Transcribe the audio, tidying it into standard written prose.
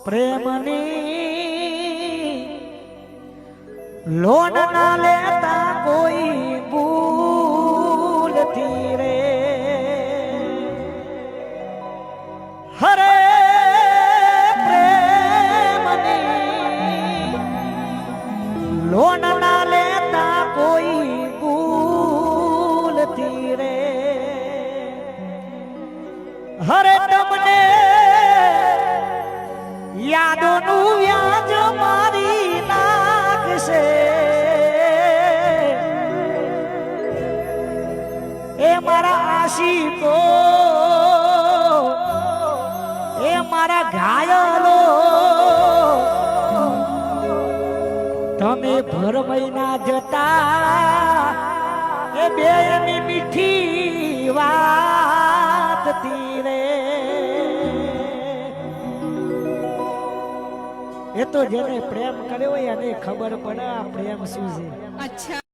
પ્રેમની લોન ના લેતા કોઈ ભૂલથી રે હરે પ્રેમની લોન ના લેતા કોઈ ભૂલથી રે હરે તમને યાદોનું વ્યાજ મારી નાખશે એ મારા આશિકો એ મારા ઘાયલો તમે ભર મહિના જતા એ બેની મીઠી વાત તીરે એ તો જેને પ્રેમ કર્યો હોય એને ખબર પડે આ પ્રેમ શું છે. અચ્છા.